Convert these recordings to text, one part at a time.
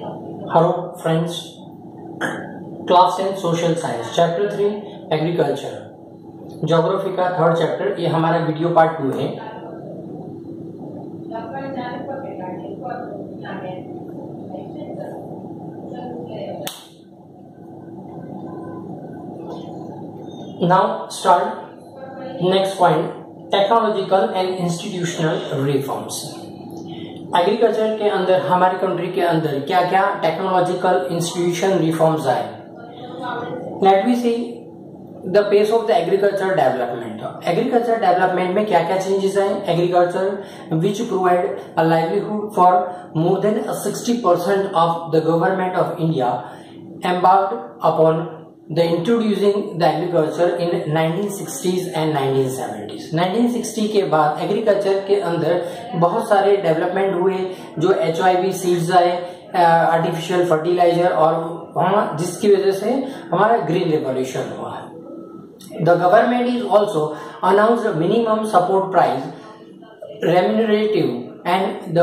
Hello friends, class 10 social science chapter 3 agriculture geography का third chapter, ये हमारा video part 2 है। Now start next point, technological and institutional reforms. Agriculture के अंदर हमारी कंट्री के अंदर क्या क्या टेक्नोलॉजिकल इंस्टीट्यूशन रिफॉर्म्स आए। Let we see the pace of the agriculture development. Agriculture development में क्या क्या चेंजेस आए। Agriculture which provide a livelihood for more than 60% of the government of India embarked upon the introducing the agriculture in 1960s and 1970s। 1960 के बाद agriculture के अंदर बहुत सारे डेवलपमेंट हुए, जो HIV सीड्स आए, आर्टिफिशियल फर्टिलाइजर, और जिसकी वजह से हमारा ग्रीन रिवॉल्यूशन हुआ। The government is also announced minimum support price, remunerative and the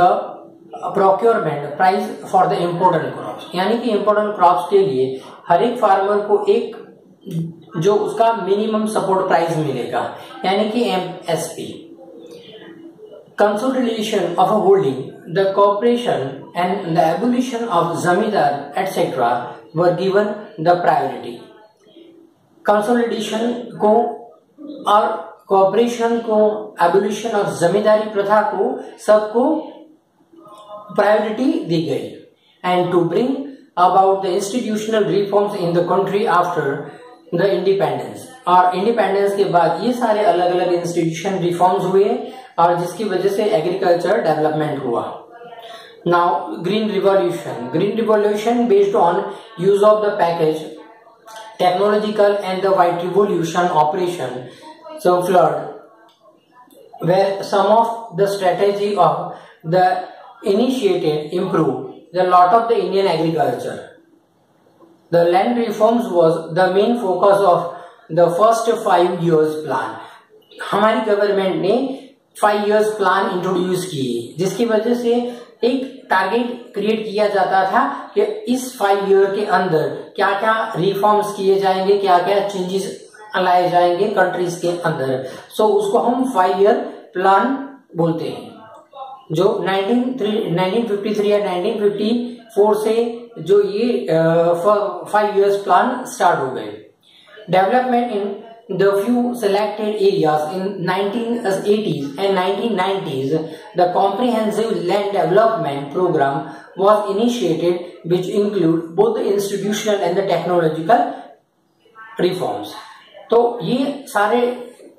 procurement price for the important crops. यानी कि इम्पोर्टेंट क्रॉप्स के लिए हर एक फार्मर को एक जो उसका मिनिमम सपोर्ट प्राइस मिलेगा, यानी कि MSP। Consolidation of holding, the corporation and the abolition of zamindar etcetera were given the priority. Consolidation को और कॉर्पोरेशन को, एबोलिशन ऑफ जमींदारी प्रथा को, सबको प्रायोरिटी दी गई। And to bring about the institutional reforms in the country after the independence। और independence के बाद ये सारे अलग अलग इंस्टीट्यूशन रिफॉर्म्स हुए और जिसकी वजह से एग्रीकल्चर डेवलपमेंट हुआ। Now green revolution based on use of the package technological and the white revolution operation so flood where some of the strategy of the initiated improve the lot of the Indian agriculture. The land reforms was the main focus of the first 5 years plan। हमारी government ने 5 years plan introduce किए, जिसकी वजह से एक target create किया जाता था कि इस 5 year के अंदर क्या क्या रिफॉर्म्स किए जाएंगे, क्या क्या चेंजेस लाए जाएंगे कंट्रीज के अंदर। सो उसको हम 5 year प्लान बोलते हैं, जो 1953 या 1954 से जो ये 5 years प्लान स्टार्ट हो गए। Development in the few selected areas in 1980s and 1990s, the comprehensive land development program was initiated which include both the institutional and the technological reforms. तो ये सारे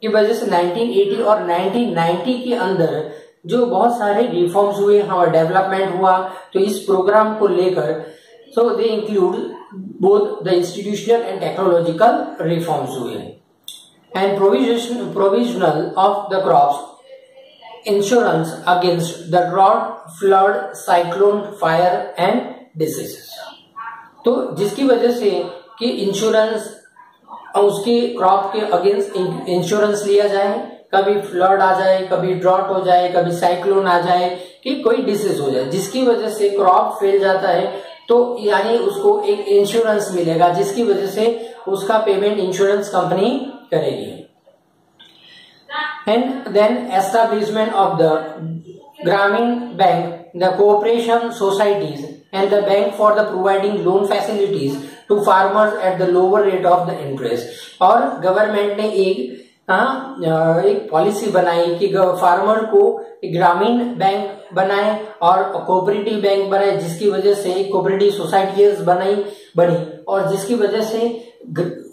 की वजह से 1980 और 1990 के अंदर जो बहुत सारे रिफॉर्म्स हुए, हमारा डेवलपमेंट हुआ। तो इस प्रोग्राम को लेकर so they include both the institutional and technological reforms हुए। And provisional of the crops, insurance against the drought, flood, cyclone, fire and diseases. तो जिसकी वजह से कि इंश्योरेंस, उसके क्रॉप के अगेंस्ट इंश्योरेंस लिया जाए, कभी फ्लड आ जाए, कभी ड्रॉट हो जाए, कभी साइक्लोन आ जाए, कि कोई डिसीज हो जाए जिसकी वजह से क्रॉप फेल जाता है, तो यानी उसको एक इंश्योरेंस मिलेगा, जिसकी वजह से उसका पेमेंट इंश्योरेंस कंपनी करेगी। And then establishment of the Gramin bank, the cooperation societies and the bank for the providing loan facilities to farmers at the lower rate of the interest. और गवर्नमेंट ने एक policy बनाई कि farmer को ग्रामीण bank बनाए और कोऑपरेटिव बैंक बनाए, जिसकी वजह से कोऑपरेटिव सोसाइटीज बनी और जिसकी वजह से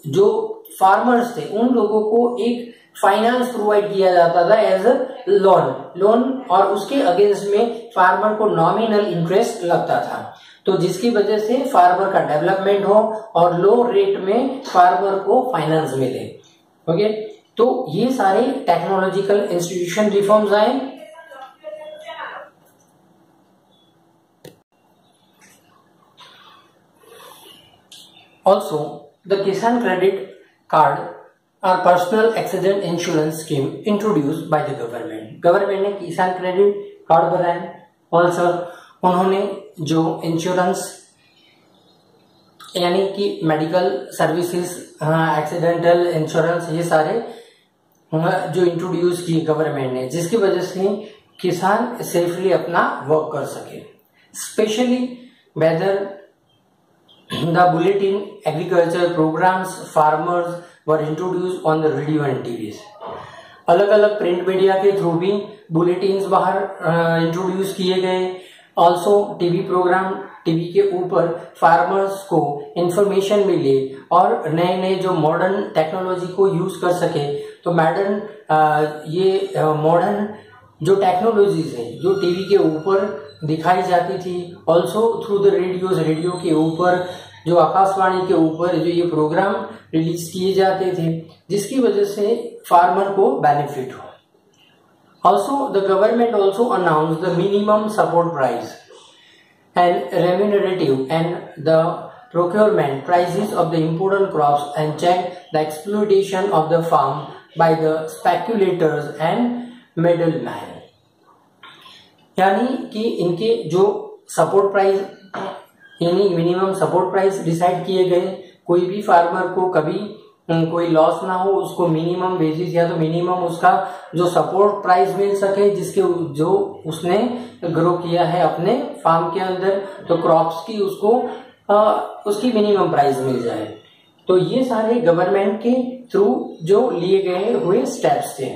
जो फार्मर्स थे उन लोगों को एक फाइनेंस प्रोवाइड किया जाता था एज अ लोन, और उसके अगेंस्ट में फार्मर को नॉमिनल इंटरेस्ट लगता था। तो जिसकी वजह से फार्मर का डेवलपमेंट हो और लो रेट में फार्मर को फाइनेंस मिले। ओके, तो ये सारे टेक्नोलॉजिकल इंस्टीट्यूशन रिफॉर्म्स आए। ऑल्सो द किसान क्रेडिट कार्ड और personal accident insurance scheme introduced by the government ने किसान क्रेडिट कार्ड बनाए। ऑल्सो उन्होंने जो इंश्योरेंस यानी कि मेडिकल सर्विसेज, एक्सीडेंटल इंश्योरेंस, ये सारे जो इंट्रोड्यूस किए गवर्नमेंट ने, जिसकी वजह से किसान सेफली अपना वर्क कर सके। Specially weather the bulletin agriculture programs farmers were introduce on the radio and TV. अलग अलग प्रिंट मीडिया के थ्रू भी बुलेटिन्स बाहर इंट्रोड्यूस किए गए। ऑल्सो टीवी प्रोग्राम, टीवी के ऊपर फार्मर्स को इंफॉर्मेशन मिले और नए नए जो मॉडर्न टेक्नोलॉजी को यूज कर सके। तो मॉडर्न जो टेक्नोलॉजीज है जो टीवी के ऊपर दिखाई जाती थी, also through the radios, radio के ऊपर, जो आकाशवाणी के ऊपर जो ये प्रोग्राम रिलीज किए जाते थे, जिसकी वजह से फार्मर को बेनिफिट हो। Also, the government also announced the minimum support price and remunerative and the procurement prices of the important crops and checked the exploitation of the farm by the speculators and middlemen। यानी कि इनके जो support price यानी minimum support price decide किए गए, कोई भी farmer को कभी कोई लॉस ना हो, उसको मिनिमम बेसिस या तो मिनिमम उसका जो सपोर्ट प्राइस मिल सके, जिसके जो उसने ग्रो किया है अपने फार्म के अंदर, तो क्रॉप्स की उसको उसकी मिनिमम प्राइस मिल जाए। तो ये सारे गवर्नमेंट के थ्रू जो लिए गए हुए स्टेप्स थे।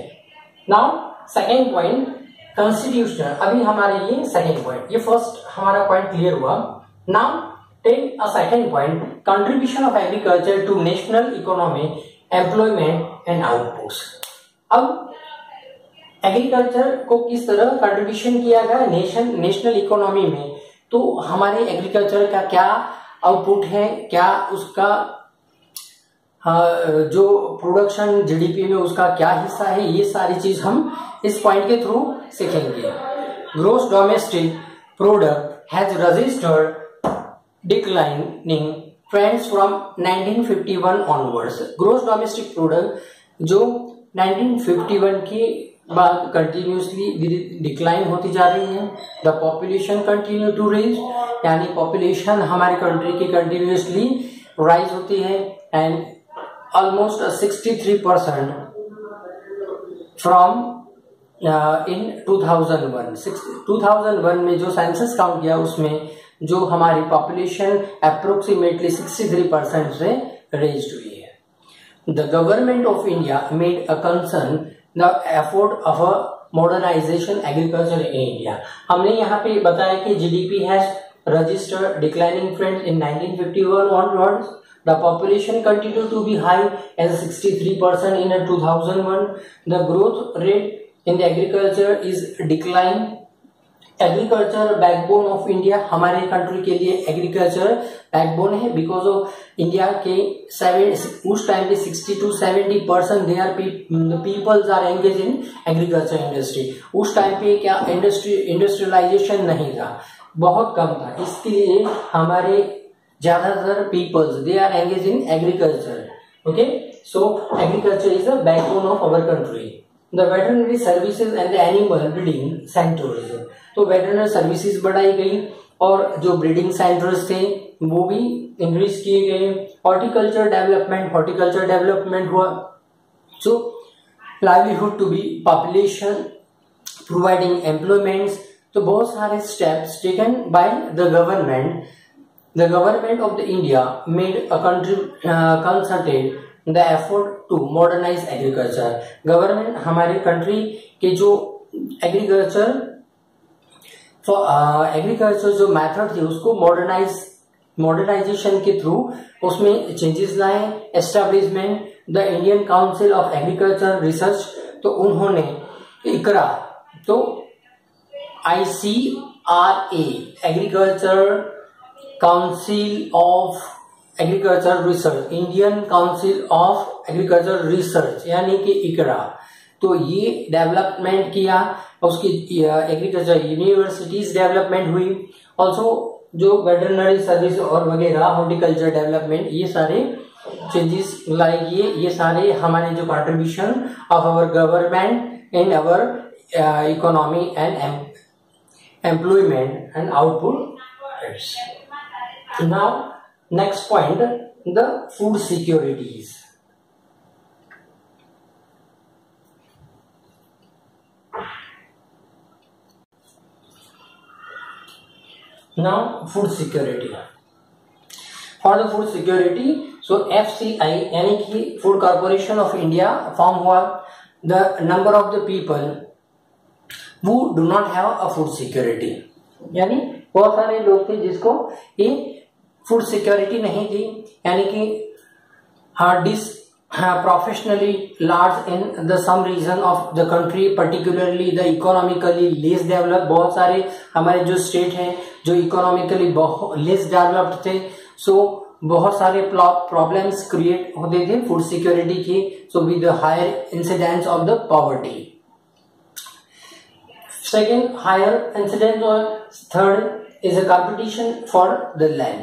Now second point, constitution. अभी हमारे ये सेकेंड पॉइंट, ये फर्स्ट हमारा पॉइंट क्लियर हुआ। Now take a second point, contribution of agriculture to national economy, employment and outputs। अब एग्रीकल्चर को किस तरह कंट्रीब्यूशन किया गया नेशनल इकोनॉमी में, तो हमारे एग्रीकल्चर का क्या आउटपुट है, क्या उसका जो प्रोडक्शन जीडीपी में उसका क्या हिस्सा है, ये सारी चीज हम इस पॉइंट के थ्रू सीखेंगे। Gross domestic product has registered declining trends from 1951 onwards। Gross domestic product जो 1951 के बाद कंटिन्यूसली डिक्लाइन होती जा रही है। The population continue to raise, यानी पॉपुलेशन हमारे कंट्री की कंटिन्यूसली राइज होती है एंड ऑलमोस्ट 63% फ्रॉम इन 2001 में जो सेंसस काउंट किया उसमें जो हमारी पॉपुलेशन अप्रोक्सीमेटली 63% से रेज्ड हुई है। The government of India made a concern the effort of a modernisation agriculture in India. हमने यहाँ पे बताया कि GDP has registered declining trend in 1951 onwards। The population continued to be high as 63% in 2001। The growth rate in the agriculture is decline। Agriculture backbone of India, हमारे country के लिए agriculture backbone है, because of India के उस time पे 60 to 70% they are peoples are engage in agriculture industry. उस time पे क्या इंडस्ट्रियलाइजेशन नहीं था, बहुत कम था, इसके लिए हमारे ज्यादातर peoples they are engage in agriculture. Okay, so agriculture is the backbone of our country. The veterinary services and the animal breeding centres, तो वेटरनरी सर्विसेज बढ़ाई गई और जो ब्रीडिंग सेंटर्स थे वो भी इंक्रीज किए गए। हॉर्टिकल्चर डेवलपमेंट हुआ। So livelihood to be population, providing employments, तो बहुत सारे steps taken by the government. The government of the India made a concentrate the effort to modernise agriculture. Government हमारे कंट्री के जो एग्रीकल्चर जो मेथड थे उसको मॉडर्नाइजेशन के थ्रू उसमें चेंजेस लाए। Establishment the Indian council of agriculture research, तो उन्होंने इकरा, तो ICRA agriculture council of agriculture research, Indian council of agriculture research यानी कि इकरा, तो ये डेवलपमेंट किया। उसकी एग्रीकल्चर यूनिवर्सिटीज डेवलपमेंट हुई। ऑल्सो जो वेटरनरी सर्विस और वगैरह हॉर्टिकल्चर डेवलपमेंट, ये सारे चेंजेस लाएगी। ये सारे हमारे जो contribution of our government in our economy and employment and output. Now Next point, the food securities. Now food security. For the food security, so FCI यानी कि food corporation of India form हुआ. The number of the people who do not have a food security, यानी बहुत सारे लोग थे जिसको ये फूड सिक्योरिटी नहीं थी, यानी कि professionally large in the some region of the country, particularly the economically less developed. बहुत सारे हमारे जो स्टेट हैं जो इकोनॉमिकली बहुत लेस डेवलप्ड थे, सो बहुत सारे प्रॉब्लम्स क्रिएट होते थे फूड सिक्योरिटी की. So with the higher incidence of the poverty. Second, higher incidence, or third is a competition for the land.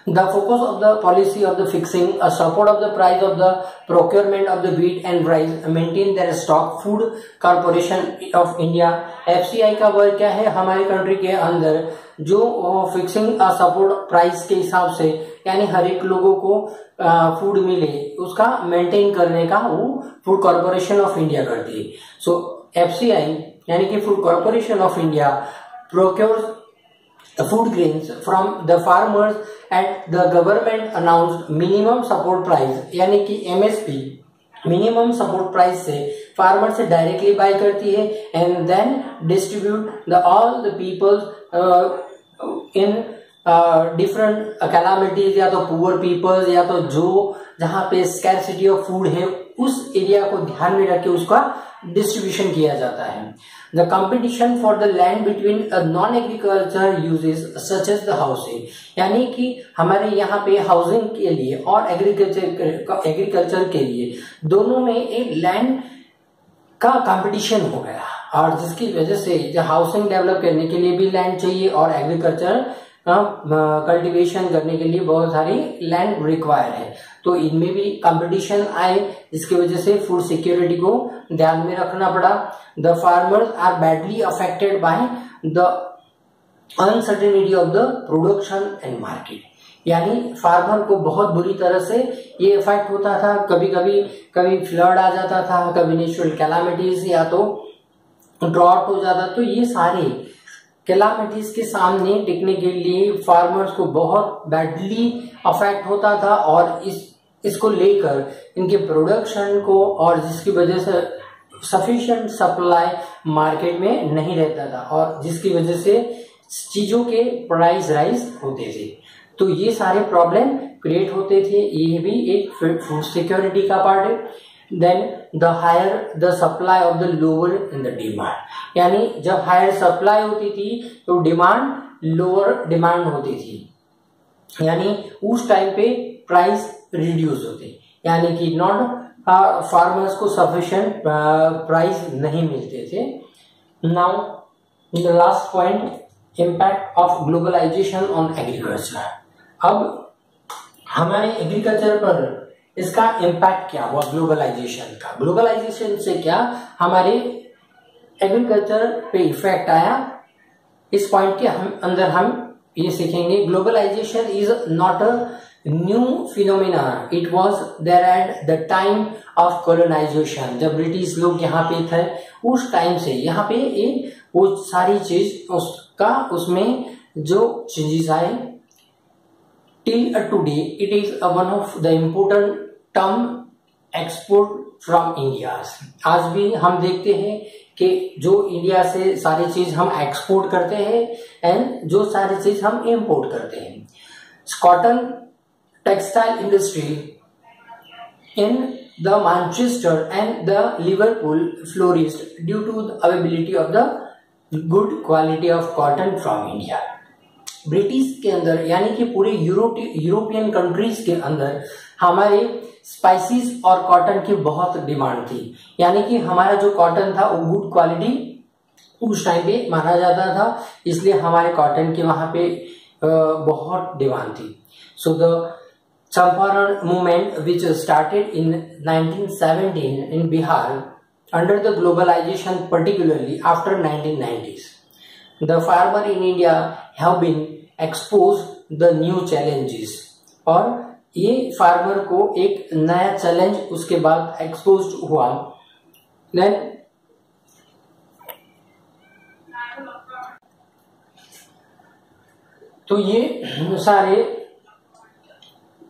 The focus of the policy of the fixing a support of the price of the procurement of the wheat and rice maintain their stock. Food Corporation of India FCI का work क्या है हमारे country के अंदर, जो fixing a support price के हिसाब से, यानी हर एक लोगों को फूड मिले उसका मेंटेन करने का वो फूड कॉर्पोरेशन ऑफ इंडिया करती है. सो FCI यानी कि food corporation of India procures food grains from the farmers at the government announced minimum support price, यानी कि MSP मिनिमम सपोर्ट प्राइस से फार्मर से डायरेक्टली बाय करती है and then distribute the all the peoples in different calamities, या तो poor peoples या तो जो जहां पे स्कैरसिटी ऑफ फूड है उस एरिया को ध्यान में रख के उसका डिस्ट्रीब्यूशन किया जाता है. The competition for the land between non agriculture uses such as the housing, यानी कि हमारे यहाँ पे हाउसिंग के लिए और एग्रीकल्चर के लिए दोनों में एक लैंड का कंपटीशन हो गया, और जिसकी वजह से हाउसिंग डेवलप करने के लिए भी लैंड चाहिए और एग्रीकल्चर कल्टीवेशन करने के लिए बहुत सारी लैंड रिक्वायर है. तो इनमें भी कंपटीशन आए, जिसकी वजह से फूड सिक्योरिटी को ध्यान में रखना पड़ा. The farmers are badly affected by the uncertainty of the production and market, यानी फार्मर को बहुत बुरी तरह से ये इफेक्ट होता था. कभी फ्लड आ जाता था, कभी नेचुरल कैलामिटीज या तो ड्रॉट हो जाता. तो ये सारे कैलामिटीज के सामने टिकने के लिए फार्मर्स को बहुत बैडली अफेक्ट होता था, और इसको लेकर इनके प्रोडक्शन को, और जिसकी वजह से सफिशिएंट सप्लाई मार्केट में नहीं रहता था, और जिसकी वजह से चीजों के प्राइस राइज होते थे. तो ये सारे प्रॉब्लम क्रिएट होते थे. ये भी एक फूड सिक्योरिटी का पार्ट है. Then the higher the supply of the lower in the demand, यानी जब हायर सप्लाई होती थी तो डिमांड लोअर डिमांड होती थी, यानी उस टाइम पे प्राइस रिड्यूस होते, यानी कि नॉट फार्मर्स को सफिशिएंट प्राइस नहीं मिलते थे. Now the last point, impact of globalisation on agriculture. अब हमारे एग्रीकल्चर पर इसका इम्पैक्ट क्या हुआ ग्लोबलाइजेशन का. ग्लोबलाइजेशन से क्या हमारे एग्रीकल्चर पे इफेक्ट आया, इस पॉइंट के अंदर हम ये सीखेंगे. Globalisation is not a new phenomena, it was there at the time of colonisation. जब ब्रिटिश लोग यहाँ पे थे उस टाइम से यहाँ पे वो सारी चीज उसमें जो चेंजेस आए. Till today, it is one of the important term export from India. आज भी हम देखते हैं कि जो इंडिया से सारी चीज हम एक्सपोर्ट करते हैं एंड जो सारी चीज हम इंपोर्ट करते हैं. Cotton textile industry in the Manchester and the Liverpool flourished due to the availability of the good quality of cotton from India. British के अंदर यानी कि पूरे यूरोपियन कंट्रीज के अंदर हमारे स्पाइसेस और कॉटन की बहुत डिमांड थी, यानी कि हमारा जो कॉटन था वो गुड क्वालिटी उस टाइम पे माना जाता था, इसलिए हमारे कॉटन की वहां पे बहुत डिमांड थी. So the Champaran movement which started in 1917 in Bihar under the globalisation, particularly after 1990s. The farmer in India have been exposed the new challenges, और ये फार्मर को एक नया चैलेंज उसके बाद एक्सपोज हुआ। देन तो ये सारे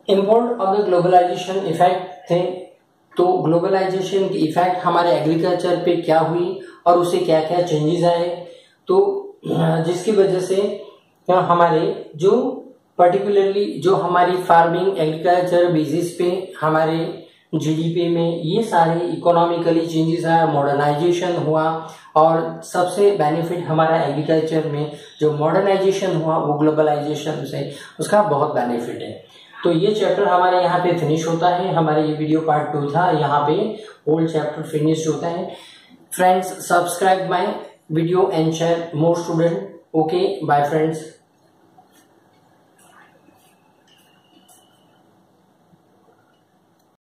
import of the globalisation effect थे। तो ग्लोबलाइजेशन की इफेक्ट हमारे एग्रीकल्चर पे क्या हुई और उससे क्या क्या चेंजेस आए, तो जिसकी वजह से हमारे जो पर्टिकुलरली जो हमारी फार्मिंग एग्रीकल्चर बेसिस पे हमारे जीडीपी में ये सारे इकोनॉमिकली चेंजेस आया, मॉडर्नाइजेशन हुआ, और सबसे बेनिफिट हमारा एग्रीकल्चर में जो मॉडर्नाइजेशन हुआ वो ग्लोबलाइजेशन से उसका बहुत बेनिफिट है। तो ये चैप्टर हमारे यहाँ पे फिनिश होता है। हमारे ये वीडियो पार्ट 2 था, यहाँ पे होल चैप्टर फिनिश होता है। Friends, subscribe my video and share more student. Okay, bye friends.